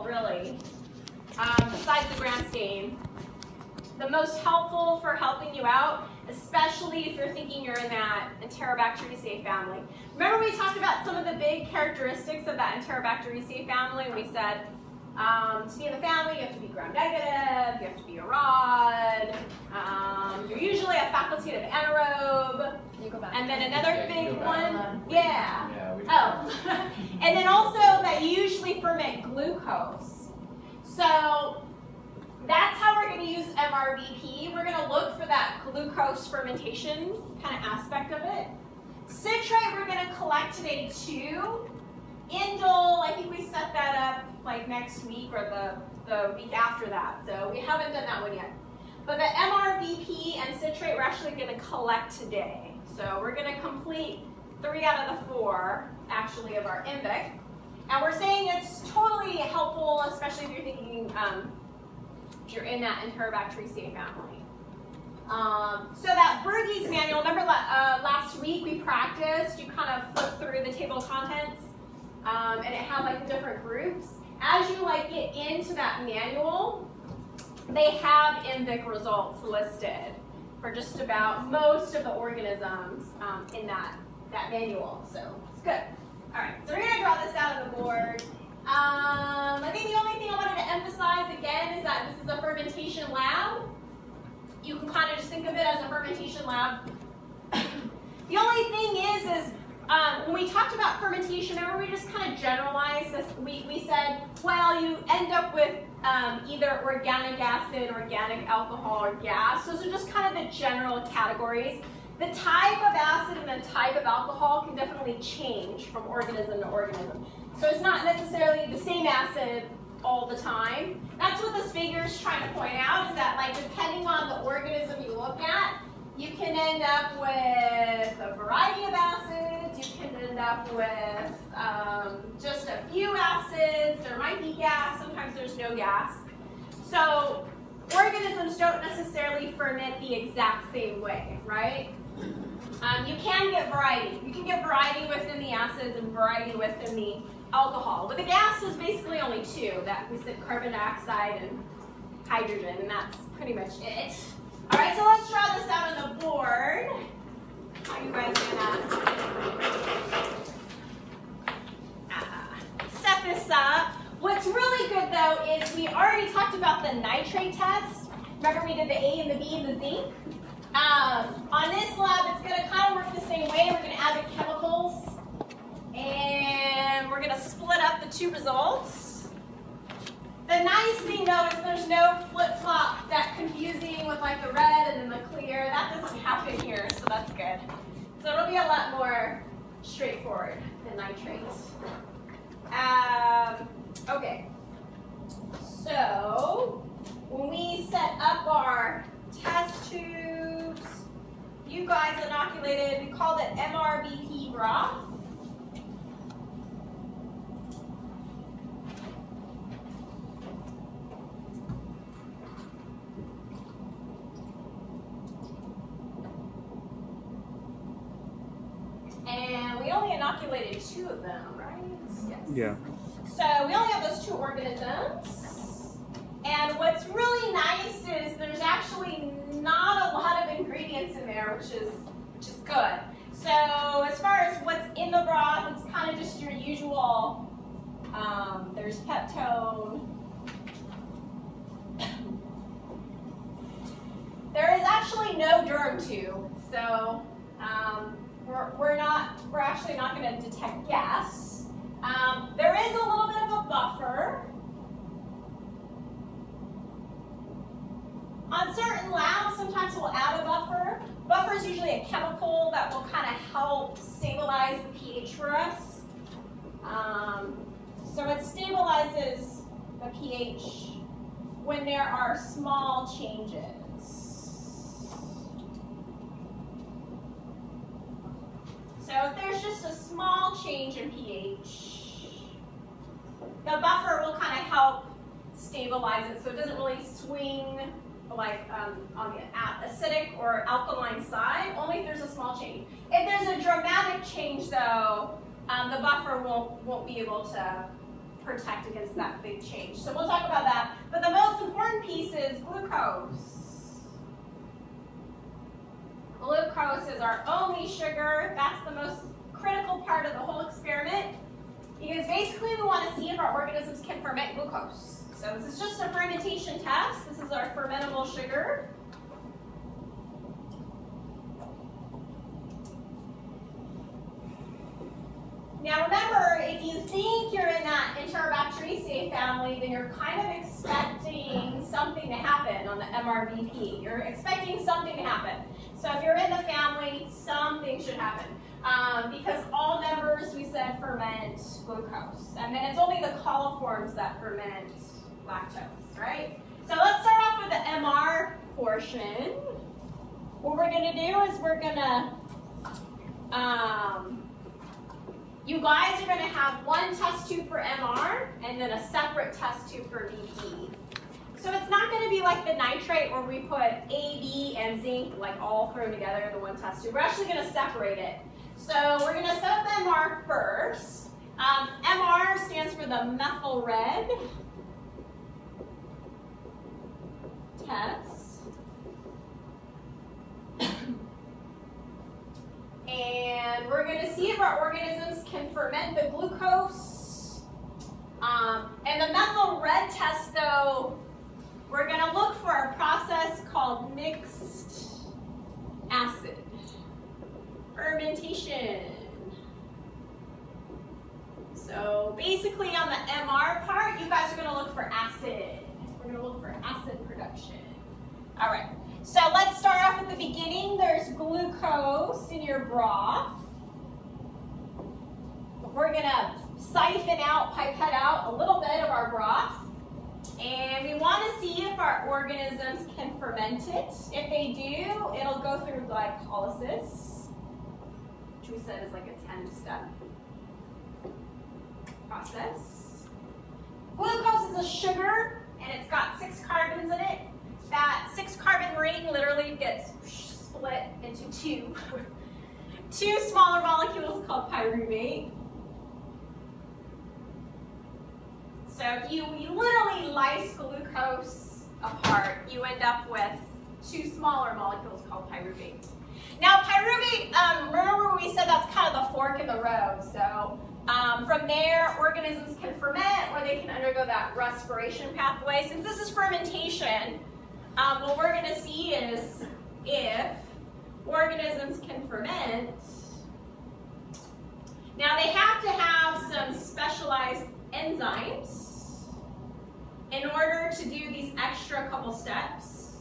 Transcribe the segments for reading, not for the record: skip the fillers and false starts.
world, really, besides the gram stain. The most helpful for helping you out, especially if you're thinking you're in that Enterobacteriaceae family. Remember we talked about some of the big characteristics of that Enterobacteriaceae family? We said to be in the family, you have to be gram-negative, you have to be a rod, you're usually a facultative anaerobe, and then another big one, and then also that you usually ferment glucose. So that's how we're going to use MR-VP. We're going to look for that glucose fermentation kind of aspect of it. Citrate we're going to collect today too. Indole, I think we set that up like next week or the week after that. So we haven't done that one yet. But the MR-VP and citrate we're actually going to collect today. So we're going to complete 3 out of the 4 actually of our INVIC. And we're saying it's totally helpful, especially if you're thinking if you're in that Enterobacteriaceae family. So that Bergey's manual, remember last week we practiced, you kind of flip through the table of contents and it had like the different groups. As you like get into that manual, they have INVIC results listed for just about most of the organisms in that manual, so it's good. All right, so we're going to draw this out on the board. I think the only thing I wanted to emphasize again is that this is a fermentation lab. You can kind of just think of it as a fermentation lab. The only thing is when we talked about fermentation, remember we just kind of generalized this. We said, well, you end up with either organic acid, organic alcohol, or gas. Those are just kind of the general categories. The type of acid and the type of alcohol can definitely change from organism to organism. So it's not necessarily the same acid all the time. That's what this figure is trying to point out, is that like depending on the organism you look at, you can end up with a variety of acids, you can end up with just a few acids, there might be gas, sometimes there's no gas. So organisms don't necessarily ferment the exact same way, right? You can get variety. You can get variety within the acids and variety within the alcohol. But the gas is basically only 2. That we said carbon dioxide and hydrogen, and that's pretty much it. All right, so let's draw this out on the board. How you guys gonna set this up? What's really good though is we already talked about the nitrate test. Remember we did the A and the B and the zinc? On this lab, it's going to kind of work the same way. We're going to add the chemicals, and we're going to split up the 2 results. The nice thing, though, is there's no flip-flop, that confusing with like the red and then the clear. That doesn't happen here, so that's good. So it'll be a lot more straightforward than nitrates. Okay. So when we set up our test tubes, you guys inoculated, we called it MR-VP broth. And we only inoculated 2 of them, right? Yes. Yeah. So we only have those 2 organisms. And what's really nice is there's actually not a lot of ingredients in there, which is good. So as far as what's in the broth, it's kind of just your usual, there's peptone. There is actually no germ tube, so we're actually not going to detect gas. There is a little bit of a buffer. On certain labs, sometimes we'll add a buffer. Buffer is usually a chemical that will kind of help stabilize the pH for us. So it stabilizes the pH when there are small changes. So if there's just a small change in pH, the buffer will kind of help stabilize it so it doesn't really swing like on the acidic or alkaline side, only if there's a small change. If there's a dramatic change though, the buffer won't be able to protect against that big change. So we'll talk about that. But the most important piece is glucose. Glucose is our only sugar. That's the most critical part of the whole experiment, because basically we want to see if our organisms can ferment glucose. So this is just a fermentation test. This is our fermentable sugar. Now remember, if you think you're in that Enterobacteriaceae family, then you're kind of expecting something to happen on the MR-VP. You're expecting something to happen. So if you're in the family, something should happen. Because all members, we said, ferment glucose. And then it's only the coliforms that ferment lactose, right? So let's start off with the MR portion. What we're going to do is we're going to, you guys are going to have one test tube for MR and then a separate test tube for VP. So it's not going to be like the nitrate where we put A, B, and zinc like all thrown together in the one test tube. We're actually going to separate it. So we're going to set up the MR first. MR stands for the methyl red test. And we're going to see if our organisms can ferment the glucose. And the methyl red test, though, we're going to look for a process called mixed acid fermentation. So basically on the MR part, you guys are going to look for acid. We're going to look for acid production. All right. So let's start off at the beginning. There's glucose in your broth. We're going to siphon out, pipette out a little bit of our broth. And we want to see if our organisms can ferment it. If they do, it'll go through glycolysis, which we said is like a 10-step process. Glucose is a sugar, and it's got 6 carbons in it. That 6-carbon ring literally gets split into 2. 2 smaller molecules called pyruvate. So if you literally lyse glucose apart, you end up with 2 smaller molecules called pyruvate. Now pyruvate, remember we said that's kind of the fork in the road. So from there, organisms can ferment or they can undergo that respiration pathway. Since this is fermentation, what we're going to see is if organisms can ferment. Now they have to have some specialized enzymes in order to do these extra couple steps.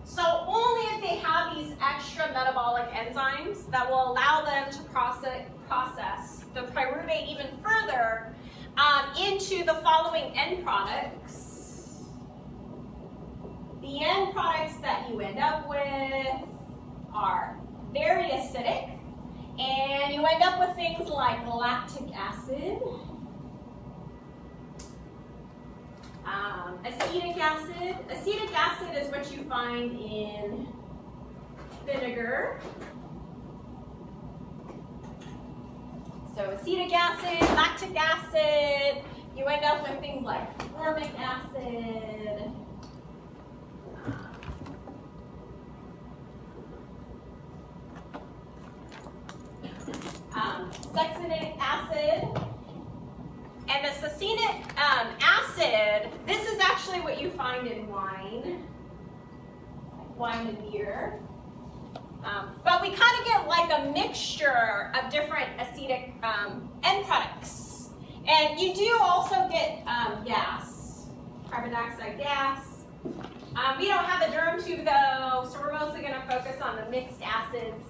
So only if they have these extra metabolic enzymes that will allow them to process the pyruvate even further into the following end products. The end products that you end up with are very acidic, and you end up with things like lactic acid, acetic acid. Acetic acid is what you find in vinegar. So acetic acid, lactic acid, you end up with things like formic acid, succinic acid. And the succinic acid, this is actually what you find in wine and beer. But we kind of get like a mixture of different acetic end products. And you do also get gas, carbon dioxide gas. We don't have a germ tube though, so we're mostly going to focus on the mixed acids.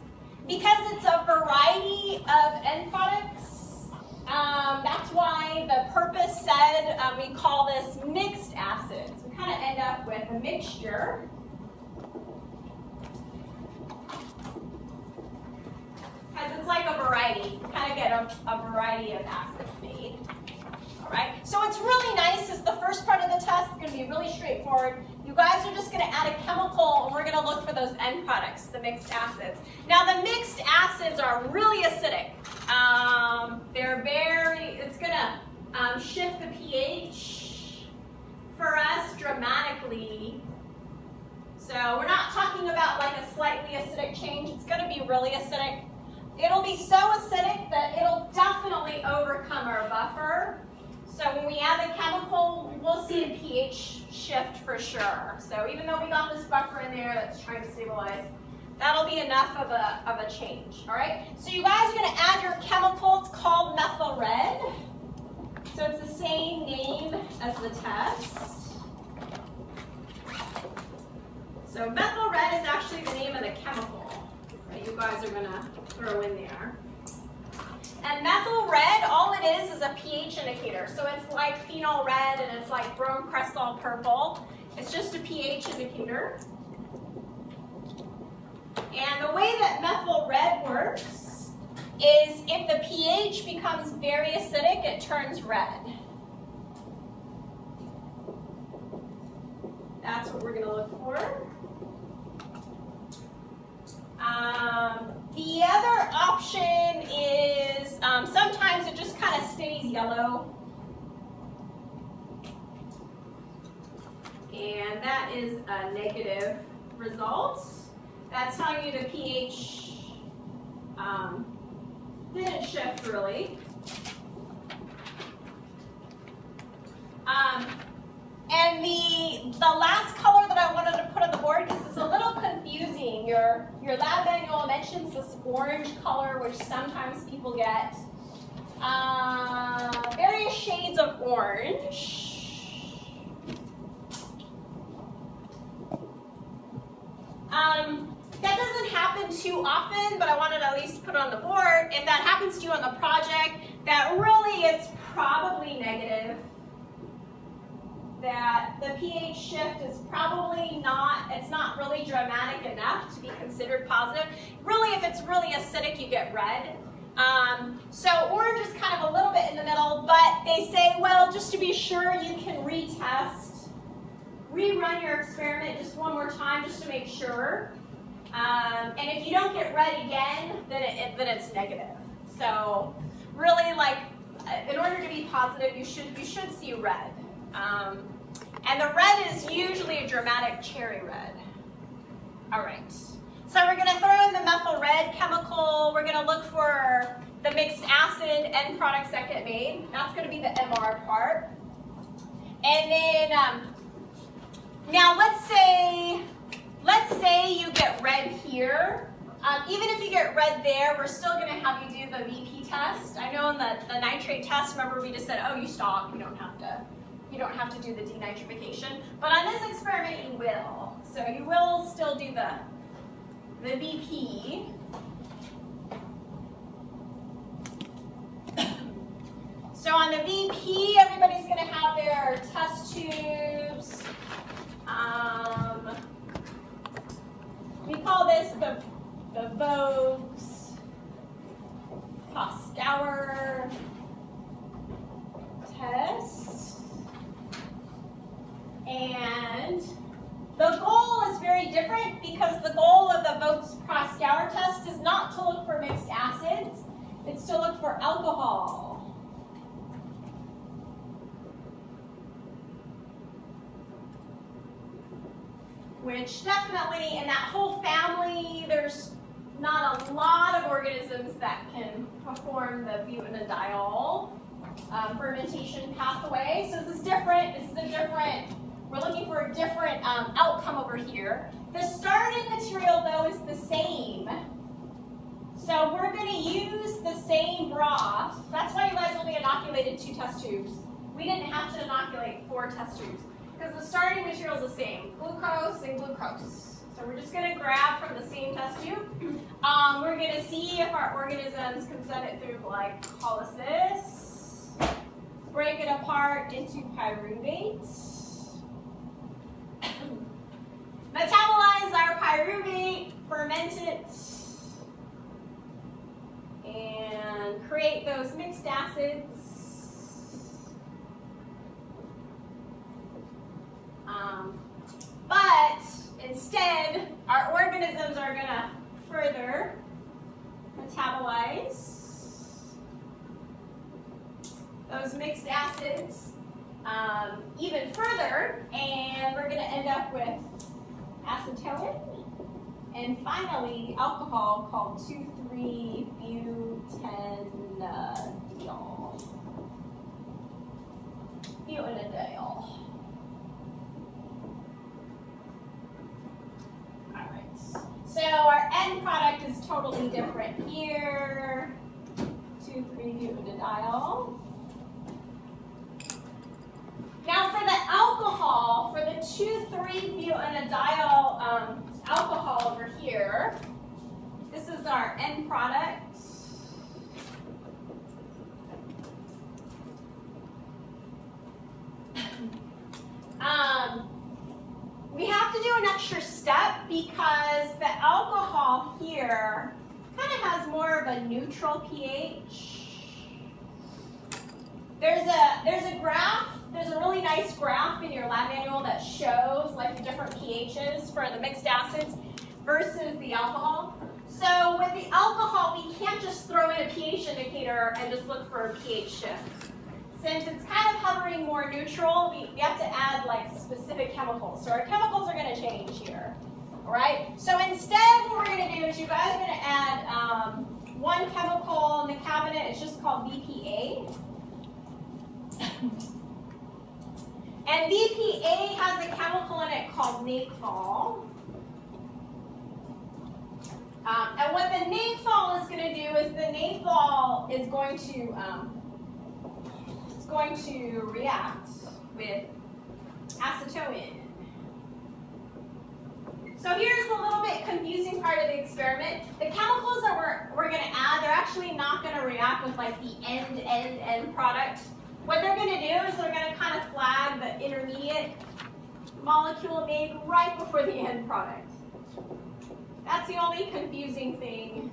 Because it's a variety of end products, that's why the purpose said we call this mixed acids. We kind of end up with a mixture. Because it's like a variety. You kind of get a variety of acids made. All right. So what's really nice is the first part of the test is going to be really straightforward. You guys are just going to add a chemical, and we're going to look for those end products, the mixed acids. Now the mixed acids are really acidic. It's going to shift the pH for us dramatically. So we're not talking about like a slightly acidic change. It's going to be really acidic. It'll be so acidic that it'll definitely overcome our buffer. So when we add the chemical, we'll see a pH shift for sure. So even though we got this buffer in there that's trying to stabilize, that'll be enough of a change. All right. So you guys are going to add your chemical. It's called methyl red. So it's the same name as the test. So methyl red is actually the name of the chemical that you guys are going to throw in there. And methyl red, all it is a pH indicator. So it's like phenol red and it's like brome cresol purple. It's just a pH indicator. And the way that methyl red works is if the pH becomes very acidic, it turns red. That's what we're going to look for. The other option is sometimes it just kind of stays yellow. And that is a negative result. That's telling you the pH didn't shift really. And the last color that I wanted to put on the board, because it's a little confusing. Your lab manual mentions this orange color, which sometimes people get. Various shades of orange. That doesn't happen too often, but I wanted to at least put it on the board. If that happens to you on the project, that really it's probably negative. That the pH shift is probably not, it's not really dramatic enough to be considered positive. Really, if it's really acidic, you get red. So orange is kind of a little bit in the middle, but they say, well, just to be sure, you can retest, rerun your experiment just one more time just to make sure. And if you don't get red again, then it's negative. So really, like, in order to be positive, you should see red. And the red is usually a dramatic cherry red. All right. So we're going to throw in the methyl red chemical. We're going to look for the mixed acid end products that get made. That's going to be the MR part. And then now let's say you get red here. Even if you get red there, we're still going to have you do the VP test. I know in the nitrate test, remember we just said, oh, you stop. You don't have to do the denitrification. But on this experiment, you will. So you will still do the VP. So on the VP, everybody's going to have their test tubes. We call this the Vogue's Pascauer test. And the goal is very different because the goal of the Vogue's Pascauer test is not to look for mixed acids, it's to look for alcohol. Which definitely in that whole family, there's not a lot of organisms that can perform the butanediol fermentation pathway. So this is different. We're looking for a different outcome over here. The starting material, though, is the same. So we're going to use the same broth. That's why you guys only inoculated 2 test tubes. We didn't have to inoculate 4 test tubes because the starting material is the same, glucose and glucose. So we're just going to grab from the same test tube. We're going to see if our organisms can send it through glycolysis, break it apart into pyruvate, metabolize our pyruvate, ferment it, and create those mixed acids. But instead, our organisms are going to further metabolize those mixed mixed acids even further, and we're going to end up with acetone, and finally alcohol called 2,3-butanediol. Butanediol. So our end product is totally different here. 2,3-butanediol. Now for the alcohol, for the 2,3-butanediol alcohol over here, this is our end product. We have to do an extra step because the alcohol here kind of has more of a neutral pH. There's a graph, there's a really nice graph in your lab manual that shows like the different pHs for the mixed acids versus the alcohol. So with the alcohol, we can't just throw in a pH indicator and just look for a pH shift. Since it's kind of hovering more neutral, we have to add like specific chemicals. So our chemicals are going to change here. All right? So instead, what we're going to do is you guys are going to add one chemical in the cabinet. It's just called VPA. And VPA has a chemical in it called naphthol. And what the naphthol is going to do is the naphthol is going to react with acetone. So here's the little bit confusing part of the experiment. The chemicals that we're going to add, they're actually not going to react with like the end product. What they're going to do is they're going to kind of flag the intermediate molecule made right before the end product. That's the only confusing thing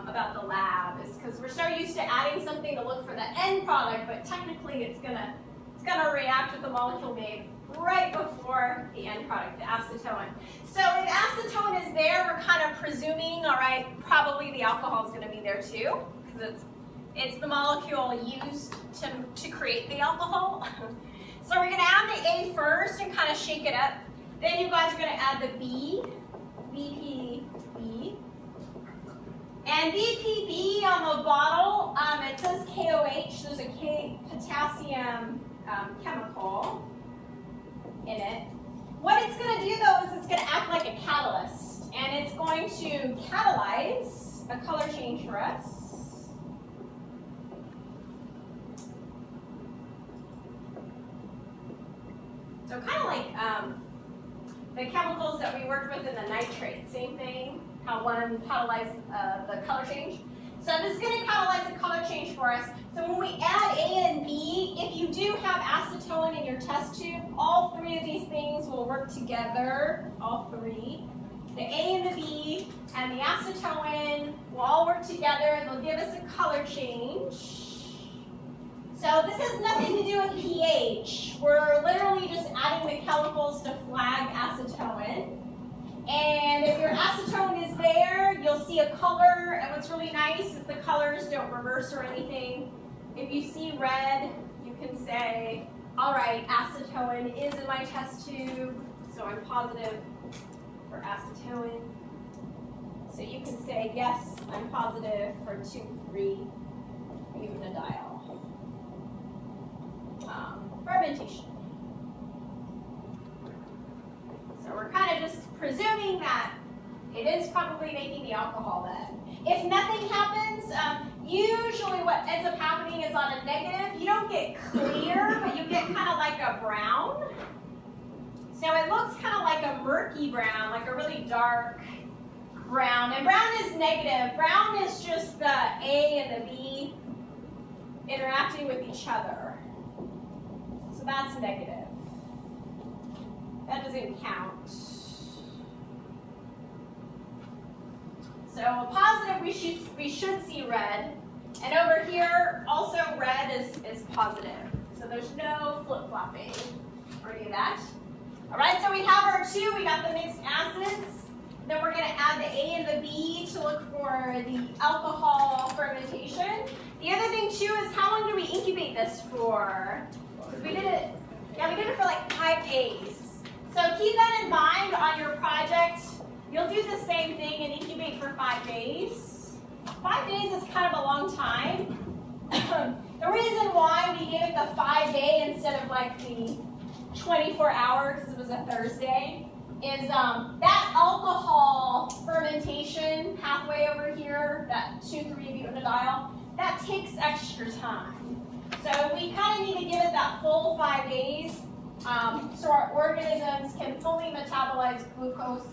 about the lab, is because we're so used to adding something to look for the end product, but technically it's gonna react with the molecule made right before the end product, the acetone. So if acetone is there, we're kind of presuming, all right, probably the alcohol is going to be there too, because it's the molecule used to create the alcohol. So we're going to add the A first and kind of shake it up. Then you guys are going to add the B, VPB. And VPB on the bottle, it says KOH. There's a potassium chemical in it. What it's going to do, though, is it's going to act like a catalyst. And it's going to catalyze a color change for us. So kind of like the chemicals that we worked with in the nitrate, same thing. How one catalyzed the color change. So this is going to catalyze the color change for us. So when we add A and B, if you do have acetone in your test tube, all three of these things will work together, all three. The A and the B and the acetone will all work together and they'll give us a color change. So this has nothing to do with pH. We're literally just adding the chemicals to flag acetone. And if your acetone is there, you'll see a color, and what's really nice is the colors don't reverse or anything. If you see red, you can say, all right, acetone is in my test tube, so I'm positive for acetone. So you can say, yes, I'm positive for 2,3-butanediol. Fermentation. So we're kind of just presuming that it is probably making the alcohol then. If nothing happens, usually what ends up happening is on a negative, you don't get clear, but you get kind of like a brown. So it looks kind of like a murky brown, like a really dark brown. And brown is negative. Brown is just the A and the B interacting with each other. So that's negative. That doesn't count. So positive, we should see red. And over here, also red is positive. So there's no flip-flopping or any of that. All right, so we have our two. We got the mixed acids. Then we're going to add the A and the B to look for the alcohol fermentation. The other thing too is how long do we incubate this for? We did it for like 5 days. So keep that in mind on your project. You'll do the same thing and incubate for 5 days. 5 days is kind of a long time. The reason why we gave it the 5-day instead of like the 24 hour, because it was a Thursday, is that alcohol fermentation halfway over here, that 2,3-butadiol, that takes extra time. So we kind of need to give it that full 5 days so our organisms can fully metabolize glucose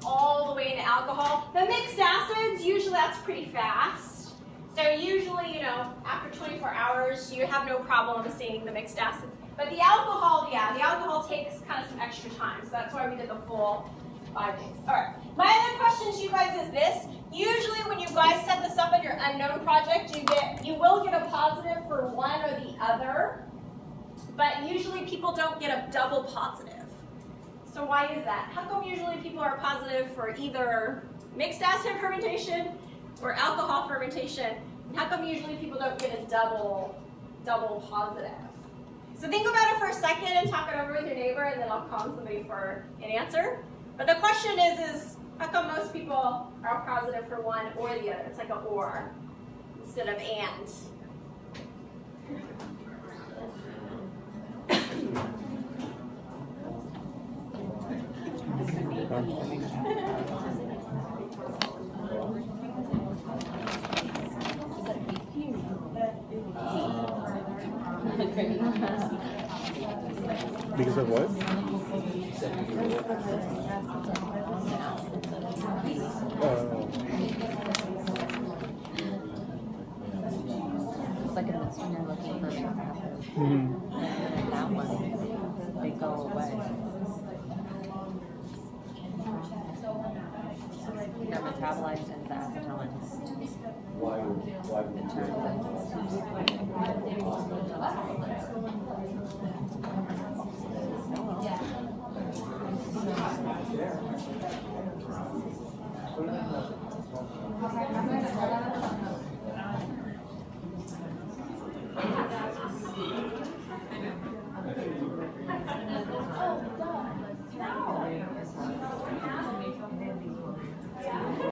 all the way into alcohol. The mixed acids, usually that's pretty fast. So usually, you know, after 24 hours, you have no problem seeing the mixed acids. But the alcohol, yeah, the alcohol takes kind of some extra time. So that's why we did the full 5 days. All right. My other question to you guys is this. Usually when you guys set this up on your unknown project, you will get a positive for one or the other. But usually people don't get a double positive. So why is that? How come usually people are positive for either mixed acid fermentation or alcohol fermentation? And how come usually people don't get a double positive? So think about it for a second and talk it over with your neighbor, and then I'll call somebody for an answer. But the question is how come most people are positive for one or the other? It's like an or instead of and. Because of what? It's like in this one you're looking for mixed acids. Mm-hmm. And in that one, they go away. They're metabolized into acetylene. It turns into